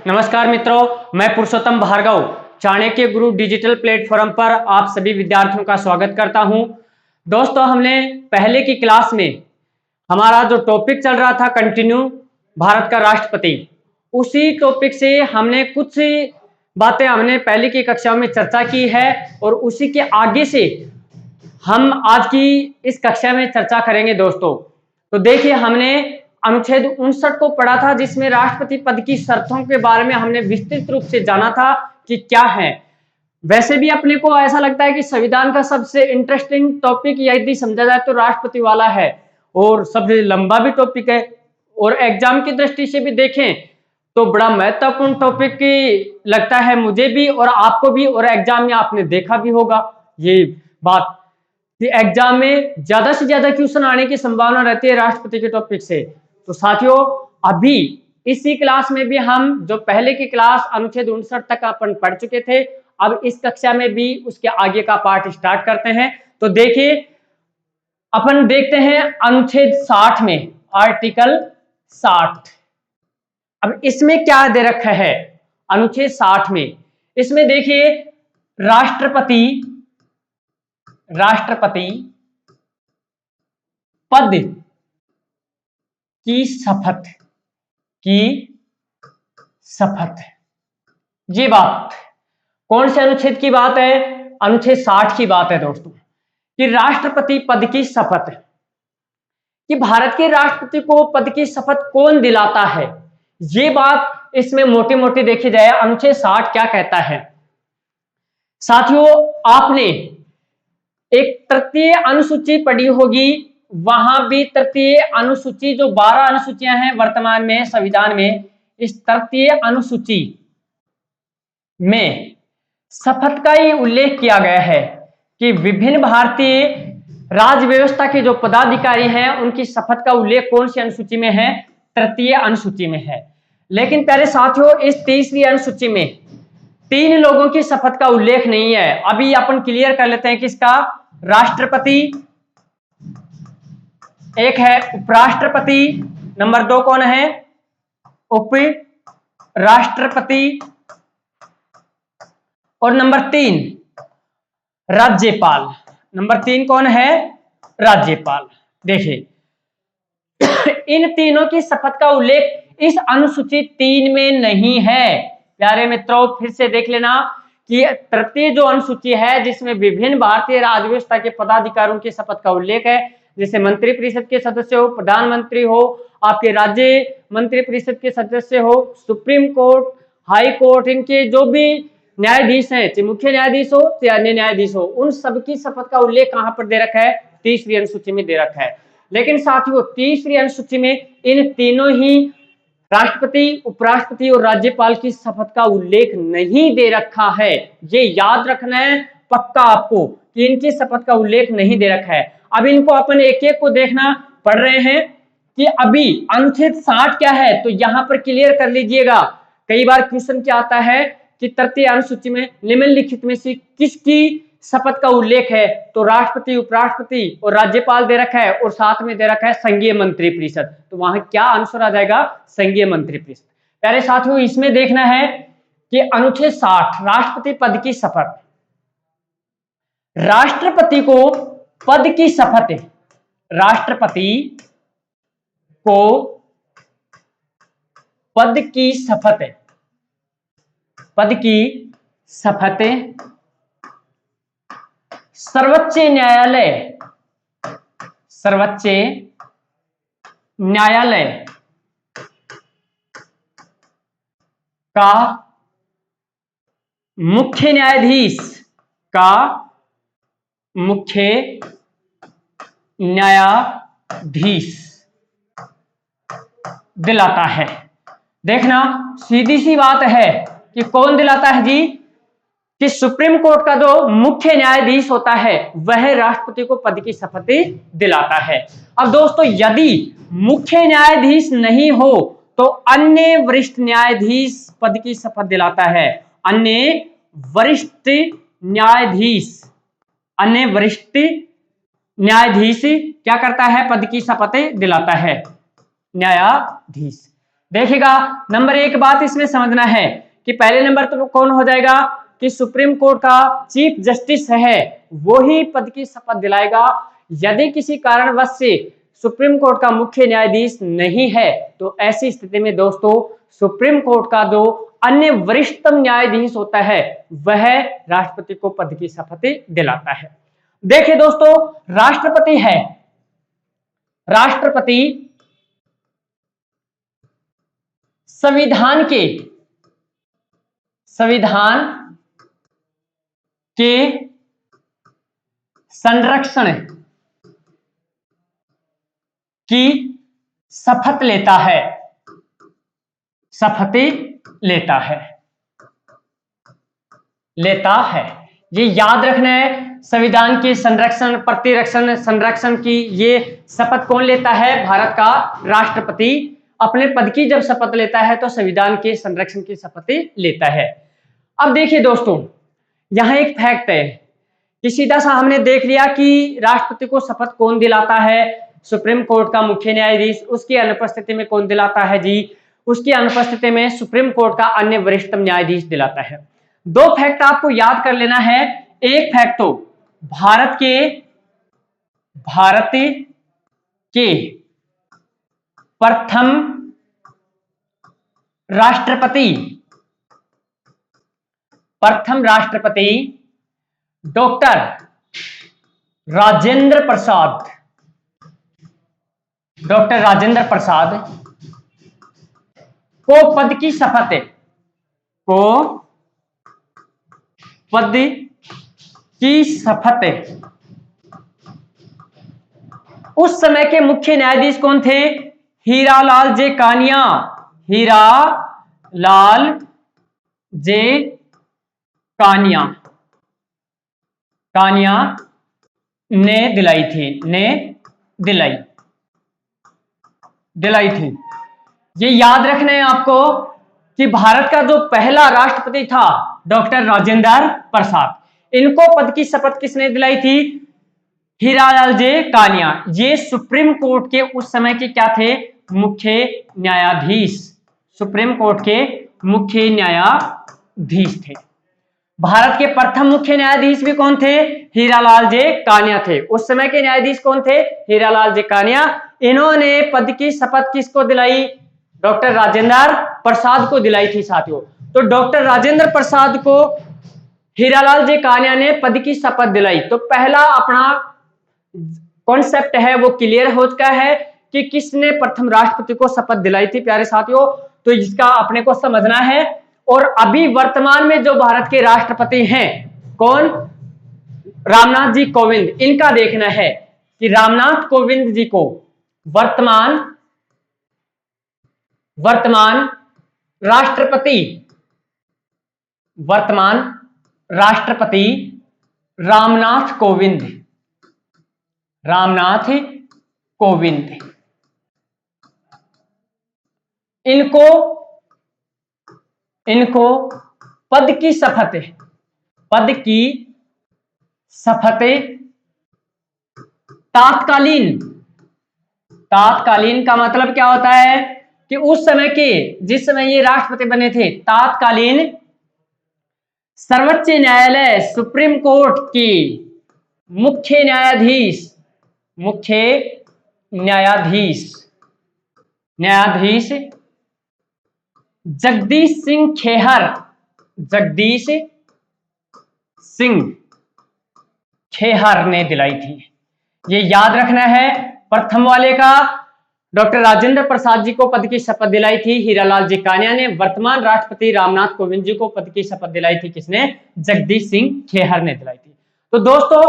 नमस्कार मित्रों, मैं पुरुषोत्तम भार्गव चाणक्य गुरु डिजिटल प्लेटफॉर्म पर आप सभी विद्यार्थियों का स्वागत करता हूं। दोस्तों, हमने पहले की क्लास में हमारा जो टॉपिक चल रहा था कंटिन्यू भारत का राष्ट्रपति, उसी टॉपिक से हमने कुछ बातें हमने पहले की कक्षा में चर्चा की है और उसी के आगे से हम आज की इस कक्षा में चर्चा करेंगे। दोस्तों, तो देखिए, हमने अनुच्छेद 59 को पढ़ा था, जिसमें राष्ट्रपति पद की शर्तों के बारे में हमने विस्तृत रूप से जाना था कि क्या है। वैसे भी अपने को ऐसा लगता है कि संविधान का सबसे इंटरेस्टिंग टॉपिक यदि समझा जाए तो राष्ट्रपति वाला है और सबसे लंबा भी टॉपिक है, और एग्जाम की दृष्टि से भी देखें तो बड़ा महत्वपूर्ण टॉपिक लगता है मुझे भी और आपको भी, और एग्जाम में आपने देखा भी होगा ये बात कि एग्जाम में ज्यादा से ज्यादा क्वेश्चन आने की संभावना रहती है राष्ट्रपति के टॉपिक से। तो साथियों, अभी इसी क्लास में भी हम जो पहले की क्लास अनुच्छेद 59 तक अपन पढ़ चुके थे, अब इस कक्षा में भी उसके आगे का पार्ट स्टार्ट करते हैं। तो देखिए, अपन देखते हैं अनुच्छेद 60 में, आर्टिकल 60। अब इसमें क्या दे रखा है अनुच्छेद 60 में? इसमें देखिए, राष्ट्रपति पद की शपथ, ये बात कौन से अनुच्छेद की बात है? अनुच्छेद 60 की बात है दोस्तों, कि राष्ट्रपति पद की शपथ, कि भारत के राष्ट्रपति को पद की शपथ कौन दिलाता है, ये बात इसमें मोटी मोटी देखी जाए अनुच्छेद 60 क्या कहता है। साथियों, आपने एक तृतीय अनुसूची पढ़ी होगी, वहां भी तृतीय अनुसूची, जो 12 अनुसूचियां हैं वर्तमान में संविधान में, इस तृतीय अनुसूची में शपथ का ही उल्लेख किया गया है कि विभिन्न भारतीय राज्य व्यवस्था के जो पदाधिकारी हैं उनकी शपथ का उल्लेख कौन सी अनुसूची में है? तृतीय अनुसूची में है। लेकिन प्यारे साथियों, इस तीसरी अनुसूची में 3 लोगों की शपथ का उल्लेख नहीं है। अभी अपन क्लियर कर लेते हैं किसका? राष्ट्रपति, एक है उपराष्ट्रपति, नंबर 2 कौन है? उप राष्ट्रपति, और नंबर 3 राज्यपाल। नंबर 3 कौन है? राज्यपाल। देखिए, इन तीनों की शपथ का उल्लेख इस अनुसूची 3 में नहीं है। प्यारे मित्रों, फिर से देख लेना कि तृतीय जो अनुसूची है, जिसमें विभिन्न भारतीय राज्य व्यवस्था के पदाधिकारियों की शपथ का उल्लेख है, जैसे मंत्री परिषद के सदस्य हो, प्रधानमंत्री हो, आपके राज्य मंत्री परिषद के सदस्य हो, सुप्रीम कोर्ट, हाई कोर्ट, इनके जो भी न्यायाधीश हैं, चाहे मुख्य न्यायाधीश हो या अन्य न्यायाधीश हो, उन सबकी शपथ का उल्लेख कहां पर दे रखा है? तीसरी अनुसूची में दे रखा है। लेकिन साथियों, तीसरी अनुसूची में इन तीनों ही राष्ट्रपति, उपराष्ट्रपति और राज्यपाल की शपथ का उल्लेख नहीं दे रखा है। ये याद रखना है पक्का आपको कि इनकी शपथ का उल्लेख नहीं दे रखा है। अब इनको अपन एक एक को देखना पड़ रहे हैं कि अभी अनुच्छेद 60 क्या है, तो यहां पर क्लियर कर लीजिएगा। कई बार क्वेश्चन क्या आता है कि तृतीय अनुसूची में निम्नलिखित में से किसकी शपथ का उल्लेख है? तो राष्ट्रपति, उपराष्ट्रपति और राज्यपाल दे रखा है, और साथ में दे रखा है संघीय मंत्री परिषद। तो वहां क्या आंसर आ जाएगा? संघीय मंत्री परिषद। प्यारे साथियों, इसमें देखना है कि अनुच्छेद 60 राष्ट्रपति पद की शपथ, राष्ट्रपति को पद की शपथ, राष्ट्रपति को पद की शपथ सर्वोच्च न्यायालय का मुख्य न्यायाधीश दिलाता है। देखना, सीधी सी बात है कि कौन दिलाता है जी? कि सुप्रीम कोर्ट का जो मुख्य न्यायाधीश होता है वह राष्ट्रपति को पद की शपथ दिलाता है। अब दोस्तों, यदि मुख्य न्यायाधीश नहीं हो तो अन्य वरिष्ठ न्यायाधीश पद की शपथ दिलाता है। अन्य वरिष्ठ न्यायाधीश क्या करता है? पद की शपथ दिलाता है, न्यायाधीश। देखिएगा, नंबर एक बात इसमें समझना है कि पहले नंबर तो कौन हो जाएगा कि सुप्रीम कोर्ट का चीफ जस्टिस है वो ही पद की शपथ दिलाएगा। यदि किसी कारणवश से सुप्रीम कोर्ट का मुख्य न्यायाधीश नहीं है तो ऐसी स्थिति में दोस्तों सुप्रीम कोर्ट का जो अन्य वरिष्ठतम न्यायाधीश होता है वह राष्ट्रपति को पद की शपथ दिलाता है। देखिए दोस्तों, राष्ट्रपति है, राष्ट्रपति संविधान के संरक्षण की शपथ लेता है, लेता है। ये याद रखना है, संविधान के संरक्षण, प्रतिरक्षण, संरक्षण की ये शपथ कौन लेता है? भारत का राष्ट्रपति अपने पद की जब शपथ लेता है तो संविधान के संरक्षण की शपथ लेता है। अब देखिए दोस्तों, यहां एक फैक्ट है कि सीधा सा हमने देख लिया कि राष्ट्रपति को शपथ कौन दिलाता है? सुप्रीम कोर्ट का मुख्य न्यायाधीश। उसकी अनुपस्थिति में कौन दिलाता है जी? उसकी अनुपस्थिति में सुप्रीम कोर्ट का अन्य वरिष्ठतम न्यायाधीश दिलाता है। दो फैक्ट आपको याद कर लेना है। एक फैक्ट तो भारत के प्रथम राष्ट्रपति डॉक्टर राजेंद्र प्रसाद को पद की शपथ उस समय के मुख्य न्यायाधीश कौन थे? हीरालाल जे कानिया ने दिलाई थी। ये याद रखना है आपको कि भारत का जो पहला राष्ट्रपति था डॉक्टर राजेंद्र प्रसाद, इनको पद की शपथ किसने दिलाई थी? हीरालाल जे कानिया। ये सुप्रीम कोर्ट के उस समय के क्या थे? मुख्य न्यायाधीश। सुप्रीम कोर्ट के मुख्य न्यायाधीश थे। भारत के प्रथम मुख्य न्यायाधीश भी कौन थे? हीरालाल जे कानिया थे। उस समय के न्यायाधीश कौन थे? हीरालाल जे कानिया। इन्होंने पद की शपथ किसको दिलाई? डॉक्टर राजेंद्र प्रसाद को दिलाई थी साथियों। तो डॉक्टर राजेंद्र प्रसाद को हीरालाल जे कानिया ने पद की शपथ दिलाई। तो पहला अपना कॉन्सेप्ट है वो क्लियर हो चुका है कि किसने प्रथम राष्ट्रपति को शपथ दिलाई थी प्यारे साथियों। तो इसका अपने को समझना है। और अभी वर्तमान में जो भारत के राष्ट्रपति हैं कौन? रामनाथ जी कोविंद। इनका देखना है कि रामनाथ कोविंद जी को वर्तमान राष्ट्रपति रामनाथ कोविंद इनको पद की शपथ तात्कालीन का मतलब क्या होता है कि उस समय के, जिस समय ये राष्ट्रपति बने थे, तात्कालीन सर्वोच्च न्यायालय सुप्रीम कोर्ट की मुख्य न्यायाधीश जगदीश सिंह खेहर ने दिलाई थी। ये याद रखना है। प्रथम वाले का डॉक्टर राजेंद्र प्रसाद जी को पद की शपथ दिलाई थी हीरालाल जी कानिया ने। वर्तमान राष्ट्रपति रामनाथ कोविंद जी को पद की शपथ दिलाई थी किसने? जगदीश सिंह खेहर ने दिलाई थी। तो दोस्तों,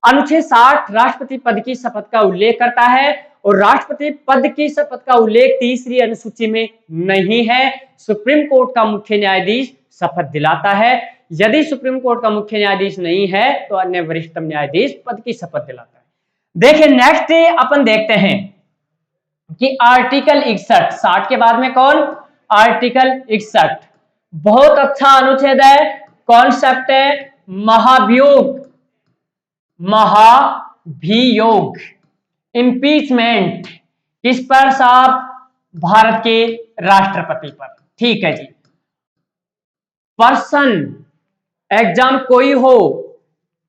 अनुच्छेद 60 राष्ट्रपति पद की शपथ का उल्लेख करता है और राष्ट्रपति पद की शपथ का उल्लेख तीसरी अनुसूची में नहीं है। सुप्रीम कोर्ट का मुख्य न्यायाधीश शपथ दिलाता है। यदि सुप्रीम कोर्ट का मुख्य न्यायाधीश नहीं है तो अन्य वरिष्ठतम न्यायाधीश पद की शपथ दिलाता है। देखिए नेक्स्ट अपन देखते हैं कि आर्टिकल 61, 60 के बाद में कौन? आर्टिकल 61 बहुत अच्छा अनुच्छेद है, कॉन्सेप्ट है महाभियोग, इम्पीचमेंट। किस पर साहब? भारत के राष्ट्रपति पर। ठीक है जी। पर्सन एग्जाम कोई हो,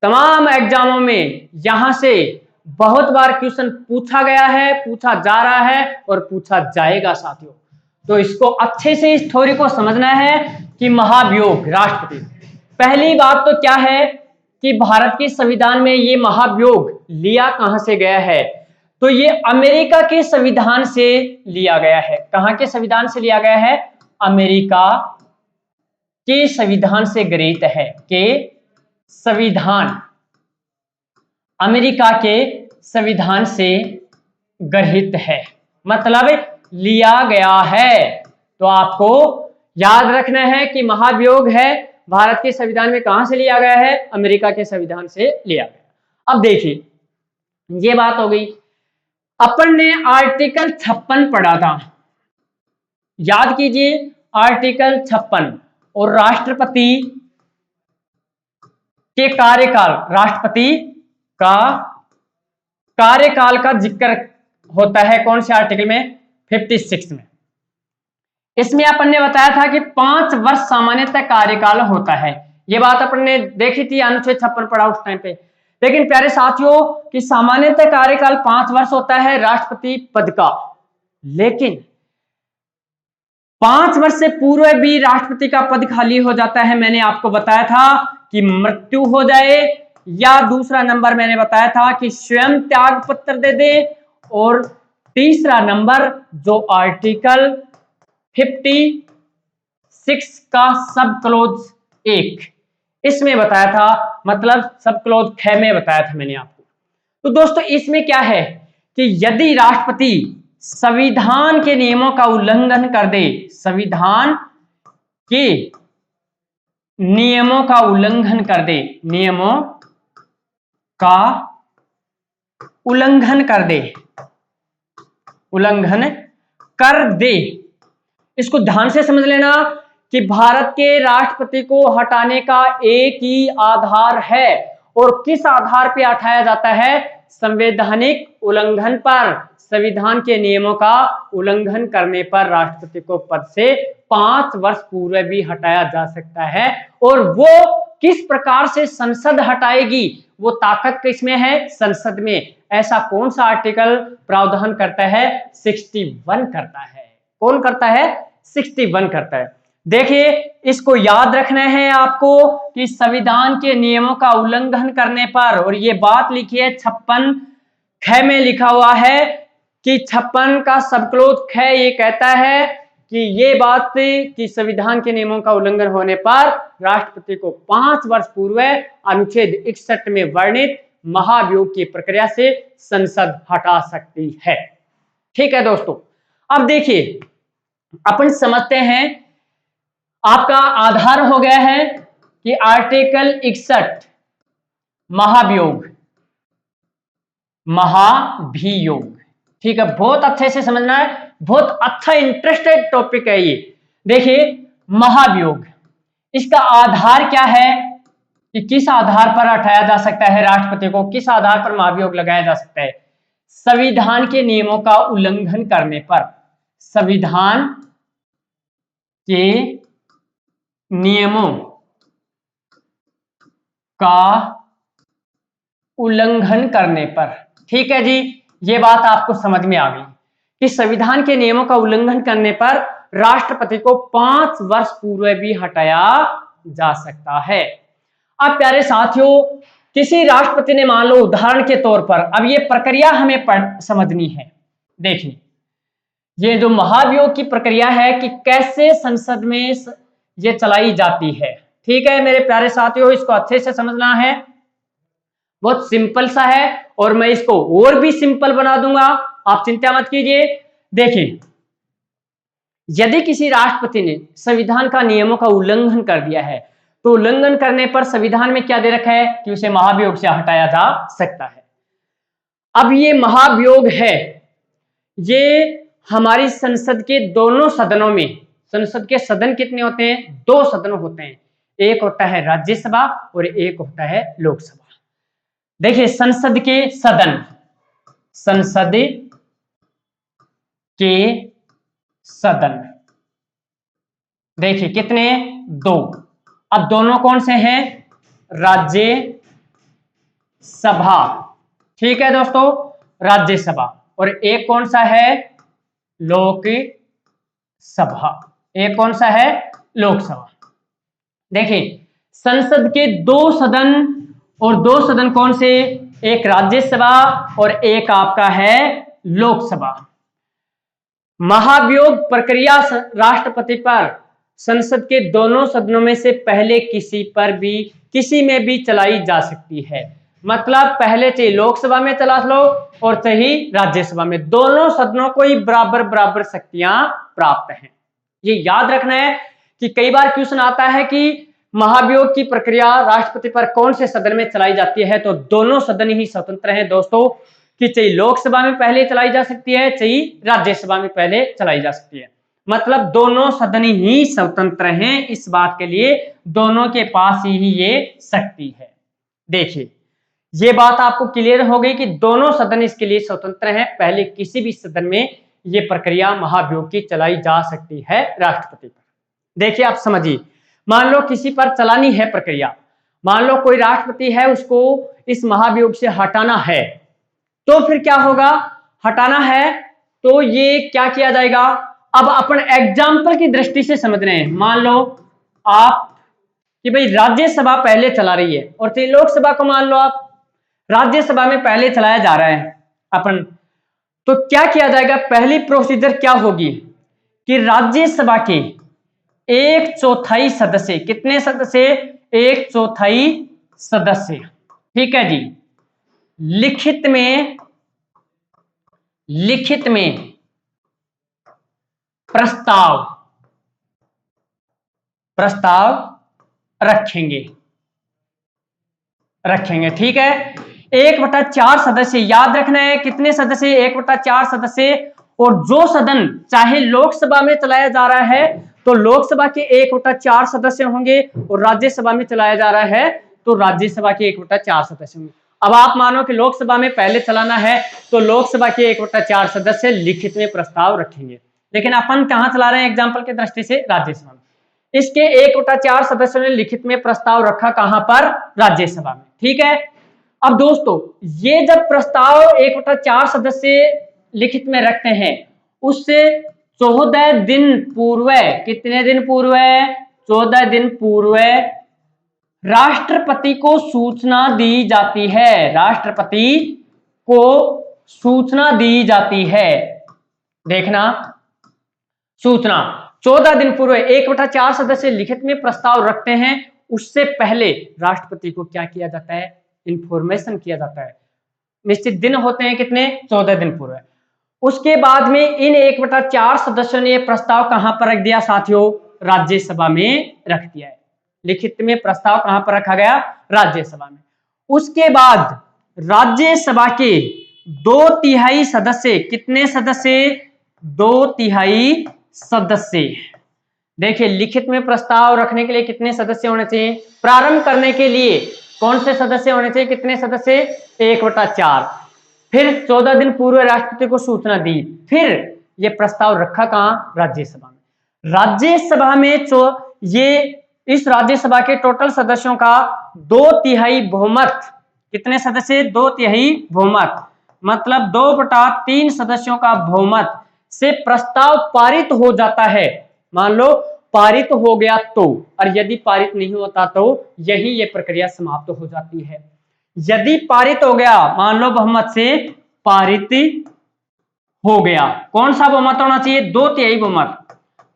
तमाम एग्जामों में यहां से बहुत बार क्वेश्चन पूछा गया है, पूछा जा रहा है और पूछा जाएगा साथियों। तो इसको अच्छे से इस थ्योरी को समझना है कि महाभियोग राष्ट्रपति। पहली बात तो क्या है कि भारत के संविधान में ये महाभियोग लिया कहां से गया है, तो ये अमेरिका के संविधान से लिया गया है। कहां के संविधान से लिया गया है? अमेरिका के संविधान से गृहीत है। के संविधान अमेरिका के संविधान से गृहीत है, मतलब लिया गया है। तो आपको याद रखना है कि महाभियोग है भारत के संविधान में कहां से लिया गया है? अमेरिका के संविधान से लिया गया। अब देखिए, ये बात हो गई। अपन ने आर्टिकल 56 पढ़ा था, याद कीजिए आर्टिकल 56। और राष्ट्रपति के कार्यकाल, राष्ट्रपति का कार्यकाल का जिक्र होता है कौन से आर्टिकल में? 56 में। इसमें अपन ने बताया था कि 5 वर्ष सामान्यतः कार्यकाल होता है। ये बात अपन ने देखी थी, अनुच्छेद 56 पढ़ा उस टाइम पे। लेकिन प्यारे साथियों कि सामान्यतः कार्यकाल 5 वर्ष होता है राष्ट्रपति पद का, लेकिन 5 वर्ष से पूर्व भी राष्ट्रपति का पद खाली हो जाता है। मैंने आपको बताया था कि मृत्यु हो जाए, या दूसरा नंबर मैंने बताया था कि स्वयं त्याग पत्र दे दे, और तीसरा नंबर जो आर्टिकल 56 का सब क्लोज 1 इसमें बताया था, मतलब सब क्लोज 6 में बताया था मैंने आपको। तो दोस्तों इसमें क्या है कि यदि राष्ट्रपति संविधान के नियमों का उल्लंघन कर दे, संविधान के नियमों का उल्लंघन कर दे, नियमों का उल्लंघन कर दे, उल्लंघन कर दे, इसको ध्यान से समझ लेना कि भारत के राष्ट्रपति को हटाने का एक ही आधार है, और किस आधार पे हटाया जाता है? संवैधानिक उल्लंघन पर, संविधान के नियमों का उल्लंघन करने पर राष्ट्रपति को पद से 5 वर्ष पूर्व भी हटाया जा सकता है। और वो किस प्रकार से संसद हटाएगी, वो ताकत किसमें है? संसद में। ऐसा कौन सा आर्टिकल प्रावधान करता है? 61 करता है। कौन करता है? 61 करता है। देखिए इसको याद रखना है आपको कि संविधान के नियमों का उल्लंघन करने पर, और ये बात लिखी है 56 ख में लिखा हुआ है कि 56 का सबक्लोज ख ये कहता है कि ये बात कि संविधान के नियमों का उल्लंघन होने पर राष्ट्रपति को 5 वर्ष पूर्व अनुच्छेद 61 में वर्णित महाभियोग की प्रक्रिया से संसद हटा सकती है। ठीक है दोस्तों, अब देखिए अपन समझते हैं, आपका आधार हो गया है कि आर्टिकल 61 महाभियोग, महाभियोग। ठीक है, बहुत अच्छे से समझना है, बहुत अच्छा इंटरेस्टेड टॉपिक है ये। देखिए महाभियोग, इसका आधार क्या है कि किस आधार पर हटाया जा सकता है राष्ट्रपति को, किस आधार पर महाभियोग लगाया जा सकता है? संविधान के नियमों का उल्लंघन करने पर, संविधान के नियमों का उल्लंघन करने पर। ठीक है जी, ये बात आपको समझ में आ गई कि संविधान के नियमों का उल्लंघन करने पर राष्ट्रपति को 5 वर्ष पूर्व भी हटाया जा सकता है। अब प्यारे साथियों, किसी राष्ट्रपति ने मान लो उदाहरण के तौर पर, अब ये प्रक्रिया हमें समझनी है। देखिए ये जो महाभियोग की प्रक्रिया है कि कैसे संसद में ये चलाई जाती है। ठीक है मेरे प्यारे साथियों, इसको अच्छे से समझना है, बहुत सिंपल सा है, और मैं इसको और भी सिंपल बना दूंगा, आप चिंता मत कीजिए। देखिए यदि किसी राष्ट्रपति ने संविधान का नियमों का उल्लंघन कर दिया है, तो उल्लंघन करने पर संविधान में क्या दे रखा है कि उसे महाभियोग से हटाया जा सकता है। अब ये महाभियोग है, ये हमारी संसद के दोनों सदनों में, संसद के सदन कितने होते हैं? 2 सदन होते हैं, एक होता है राज्यसभा और एक होता है लोकसभा। देखिए संसद के सदन, संसद के सदन। देखिए कितने, 2। अब दोनों कौन से हैं, राज्य सभा, ठीक है दोस्तों, राज्यसभा। और एक कौन सा है, लोक सभा। एक कौन सा है, लोकसभा। देखिए संसद के 2 सदन, और 2 सदन कौन से, एक राज्यसभा और एक आपका है लोकसभा। महाभियोग प्रक्रिया राष्ट्रपति पर संसद के दोनों सदनों में से पहले किसी में भी चलाई जा सकती है। मतलब पहले चाहे लोकसभा में चला लो और चाहे राज्यसभा में, दोनों सदनों को ही बराबर बराबर शक्तियां प्राप्त हैं। ये याद रखना है कि कई बार क्वेश्चन आता है कि महाभियोग की प्रक्रिया राष्ट्रपति पर कौन से सदन में चलाई जाती है, तो दोनों सदन ही स्वतंत्र हैं दोस्तों, कि चाहे लोकसभा में पहले चलाई जा सकती है, चाहे राज्यसभा में पहले चलाई जा सकती है। मतलब दोनों सदन ही स्वतंत्र हैं, इस बात के लिए दोनों के पास ही ये शक्ति है। देखिए ये बात आपको क्लियर हो गई कि दोनों सदन इसके लिए स्वतंत्र हैं, पहले किसी भी सदन में ये प्रक्रिया महाभियोग की चलाई जा सकती है राष्ट्रपति पर। देखिए आप समझिए, मान लो किसी पर चलानी है प्रक्रिया, मान लो कोई राष्ट्रपति है, उसको इस महाभियोग से हटाना है, तो फिर क्या होगा, हटाना है तो ये क्या किया जाएगा। अब अपन एग्जाम्पल की दृष्टि से समझ रहे हैं, मान लो आप कि भाई राज्यसभा पहले चला रही है और लोकसभा को मान लो आप राज्यसभा में पहले चलाया जा रहा है अपन, तो क्या किया जाएगा, पहली प्रोसीजर क्या होगी कि राज्यसभा के 1/4 सदस्य, कितने सदस्य, 1/4 सदस्य, ठीक है जी, लिखित में प्रस्ताव रखेंगे, ठीक है। 1/4 सदस्य, याद रखना है कितने सदस्य, 1/4 सदस्य। और जो सदन चाहे लोकसभा में चलाया जा रहा है तो लोकसभा के 1/4 सदस्य होंगे, और राज्यसभा में चलाया जा रहा है तो राज्यसभा के 1/4 सदस्य होंगे। अब आप मानो कि लोकसभा में पहले चलाना है तो लोकसभा के 1/4 सदस्य लिखित में प्रस्ताव रखेंगे, लेकिन अपन कहां चला रहे हैं एग्जाम्पल की दृष्टि से, राज्यसभा में। इसके 1/4 सदस्यों ने लिखित में प्रस्ताव रखा कहां पर, राज्यसभा में, ठीक है। अब दोस्तों ये जब प्रस्ताव 1/4 सदस्य लिखित में रखते हैं, उससे 14 दिन पूर्व, कितने दिन पूर्व, 14 दिन पूर्व राष्ट्रपति को सूचना दी जाती है, राष्ट्रपति को सूचना दी जाती है। देखना, सूचना 14 दिन पूर्व 1/4 सदस्य लिखित में प्रस्ताव रखते हैं, उससे पहले राष्ट्रपति को क्या किया जाता है, इंफॉर्मेशन किया जाता है। निश्चित दिन होते हैं कितने, 14 दिन पूर्व। उसके बाद में इन 1/4 सदस्यों ने यह प्रस्ताव कहां पर रख दिया साथियों, राज्यसभा में रख दिया है। लिखित में प्रस्ताव कहां पर रखा गया, राज्यसभा में। उसके बाद राज्यसभा के 2/3 सदस्य, कितने सदस्य, 2/3 सदस्य। देखिए लिखित में प्रस्ताव रखने के लिए कितने सदस्य होने चाहिए, प्रारंभ करने के लिए कौन से सदस्य होने चाहिए, कितने सदस्य, 1/4। फिर 14 दिन पूर्व राष्ट्रपति को सूचना दी, फिर ये प्रस्ताव रखा कहां, राज्यसभा में। राज्यसभा में ये इस राज्यसभा के टोटल सदस्यों का 2/3 बहुमत, कितने सदस्य, 2/3 बहुमत, मतलब 2/3 सदस्यों का बहुमत से प्रस्ताव पारित हो जाता है। मान लो पारित हो गया तो, और यदि पारित नहीं होता तो यही ये प्रक्रिया समाप्त हो जाती है। यदि पारित हो गया, मान लो बहुमत से पारित हो गया, कौन सा बहुमत होना चाहिए, 2/3 बहुमत,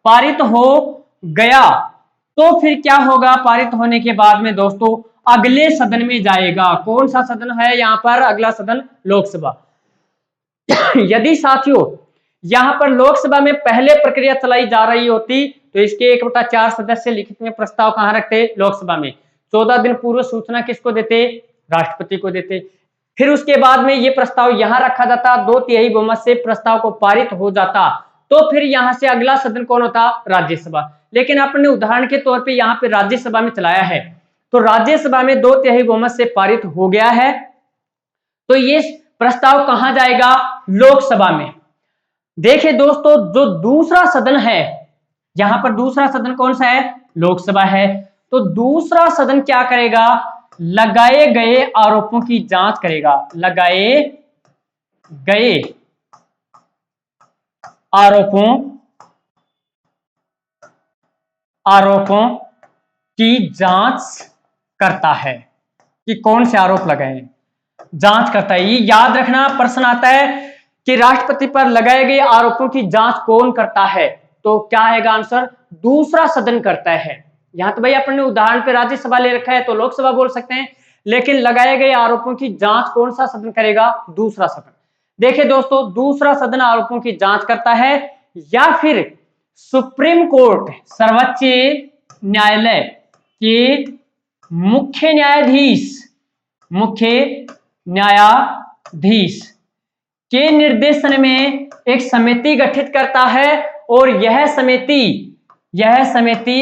पारित हो गया तो फिर क्या होगा, पारित होने के बाद में दोस्तों अगले सदन में जाएगा। कौन सा सदन है यहाँ पर, अगला सदन लोकसभा। यदि साथियों यहां पर लोकसभा में पहले प्रक्रिया चलाई जा रही होती तो इसके 1/4 सदस्य लिखित में प्रस्ताव कहां रखते, लोकसभा में। 14 दिन पूर्व सूचना किसको देते, राष्ट्रपति को देते। फिर उसके बाद में ये प्रस्ताव यहां रखा जाता, 2/3 बहुमत से प्रस्ताव को पारित हो जाता, तो फिर यहां से अगला सदन कौन होता, राज्यसभा। लेकिन अपने उदाहरण के तौर पे यहाँ पे राज्यसभा में चलाया है, तो राज्यसभा में 2/3 बहुमत से पारित हो गया है, तो ये प्रस्ताव कहां जाएगा, लोकसभा में। देखिए दोस्तों, जो दूसरा सदन है, यहां पर दूसरा सदन कौन सा है? लोकसभा है। तो दूसरा सदन क्या करेगा? लगाए गए आरोपों की जांच करेगा। लगाए गए आरोपों की जांच करता है कि कौन से आरोप लगाए हैं, जांच करता है। ये याद रखना, प्रश्न आता है कि राष्ट्रपति पर लगाए गए आरोपों की जांच कौन करता है, तो क्या आएगा आंसर? दूसरा सदन करता है। यहां तो भाई अपन ने उदाहरण पे राज्यसभा ले रखा है तो लोकसभा बोल सकते हैं, लेकिन लगाए गए आरोपों की जांच कौन सा सदन करेगा? दूसरा सदन। देखिए दोस्तों, दूसरा सदन आरोपों की जांच करता है या फिर सुप्रीम कोर्ट, सर्वोच्च न्यायालय के मुख्य न्यायाधीश के निर्देशन में एक समिति गठित करता है और यह समिति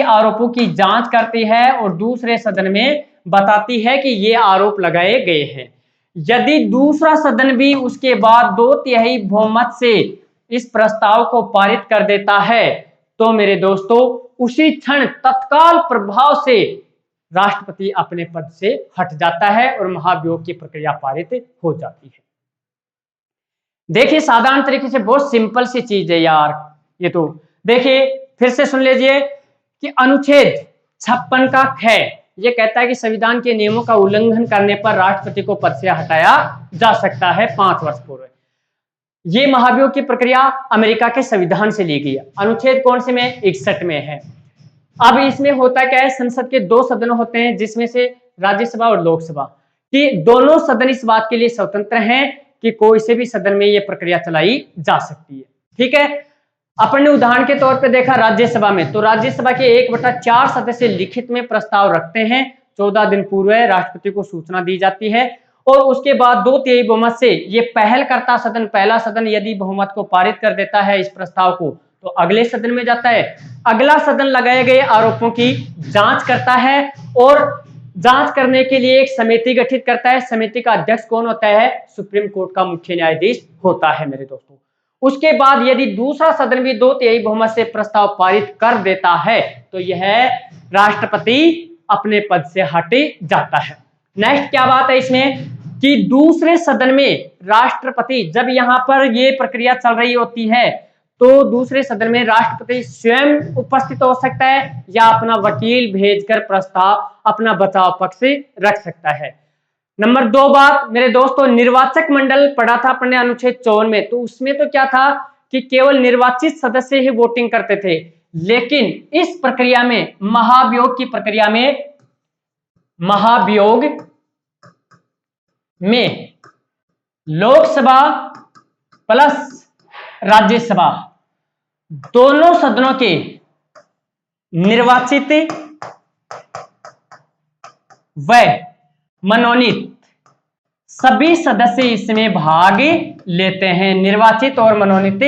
आरोपों की जांच करती है और दूसरे सदन में बताती है कि ये आरोप लगाए गए हैं। यदि दूसरा सदन भी उसके बाद 2/3 बहुमत से इस प्रस्ताव को पारित कर देता है तो मेरे दोस्तों उसी क्षण तत्काल प्रभाव से राष्ट्रपति अपने पद से हट जाता है और महाभियोग की प्रक्रिया पारित हो जाती है। देखिए साधारण तरीके से बहुत सिंपल सी चीज है यार ये तो। देखिए फिर से सुन लीजिए कि अनुच्छेद 56 का ख ये कहता है कि संविधान के नियमों का उल्लंघन करने पर राष्ट्रपति को पद से हटाया जा सकता है 5 वर्ष पूर्व। ये महाभियोग की प्रक्रिया अमेरिका के संविधान से ली गई है। अनुच्छेद कौन से में? 61 में है। अब इसमें होता क्या है, संसद के 2 सदन होते हैं जिसमें से राज्यसभा और लोकसभा, कि दोनों सदन इस बात के लिए स्वतंत्र हैं कि कोई से भी सदन में यह प्रक्रिया चलाई जा सकती है। ठीक है, अपन ने उदाहरण के तौर पे देखा राज्यसभा में, तो राज्यसभा के 1/4 सदस्य लिखित में प्रस्ताव रखते हैं, 14 दिन पूर्व राष्ट्रपति को सूचना दी जाती है और उसके बाद 2/3 बहुमत से ये पहला सदन यदि बहुमत को पारित कर देता है इस प्रस्ताव को तो अगले सदन में जाता है। अगला सदन लगाए गए आरोपों की जांच करता है और जांच करने के लिए एक समिति गठित करता है। समिति का अध्यक्ष कौन होता है? सुप्रीम कोर्ट का मुख्य न्यायाधीश होता है मेरे दोस्तों। उसके बाद यदि दूसरा सदन भी 2/3 बहुमत से प्रस्ताव पारित कर देता है तो यह राष्ट्रपति अपने पद से हट जाता है। नेक्स्ट क्या बात है इसमें कि दूसरे सदन में राष्ट्रपति, जब यहां पर यह प्रक्रिया चल रही होती है तो दूसरे सदन में राष्ट्रपति स्वयं उपस्थित हो सकता है या अपना वकील भेजकर प्रस्ताव अपना बचाव पक्ष रख सकता है। नंबर 2 बात मेरे दोस्तों, निर्वाचक मंडल पढ़ा था अपने अनुच्छेद 54 में, तो उसमें तो क्या था कि केवल निर्वाचित सदस्य ही वोटिंग करते थे, लेकिन इस प्रक्रिया में महाभियोग की प्रक्रिया में लोकसभा प्लस राज्यसभा दोनों सदनों के निर्वाचित व मनोनीत सभी सदस्य इसमें भाग लेते हैं। निर्वाचित और मनोनीत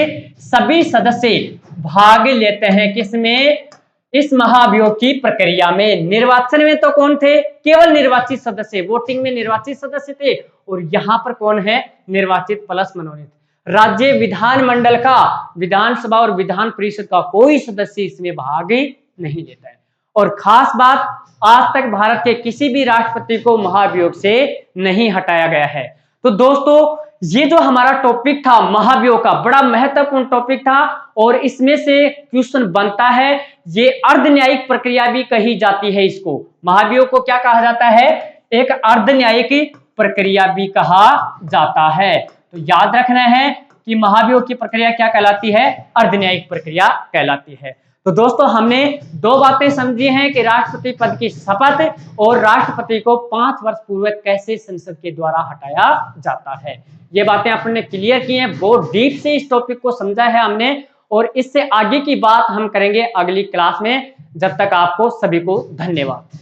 सभी सदस्य भाग लेते हैं किसमें? इस महाभियोग की प्रक्रिया में। निर्वाचन में तो कौन थे? केवल निर्वाचित सदस्य, वोटिंग में निर्वाचित सदस्य थे, और यहां पर कौन है? निर्वाचित प्लस मनोनीत। राज्य विधानमंडल का, विधानसभा और विधान परिषद का कोई सदस्य इसमें भाग नहीं लेता है। और खास बात, आज तक भारत के किसी भी राष्ट्रपति को महाभियोग से नहीं हटाया गया है। तो दोस्तों ये जो हमारा टॉपिक था महाभियोग का, बड़ा महत्वपूर्ण टॉपिक था और इसमें से क्वेश्चन बनता है। ये अर्धन्यायिक प्रक्रिया भी कही जाती है इसको। महाभियोग को क्या कहा जाता है? एक अर्धन्यायिक प्रक्रिया भी कहा जाता है। तो याद रखना है कि महाभियोग की प्रक्रिया क्या कहलाती है? अर्धन्यायिक प्रक्रिया कहलाती है। तो दोस्तों हमने 2 बातें समझी हैं कि राष्ट्रपति पद की शपथ और राष्ट्रपति को 5 वर्ष पूर्व कैसे संसद के द्वारा हटाया जाता है। ये बातें आपने क्लियर की हैं, बहुत डीप से इस टॉपिक को समझा है हमने, और इससे आगे की बात हम करेंगे अगली क्लास में। जब तक आपको सभी को धन्यवाद।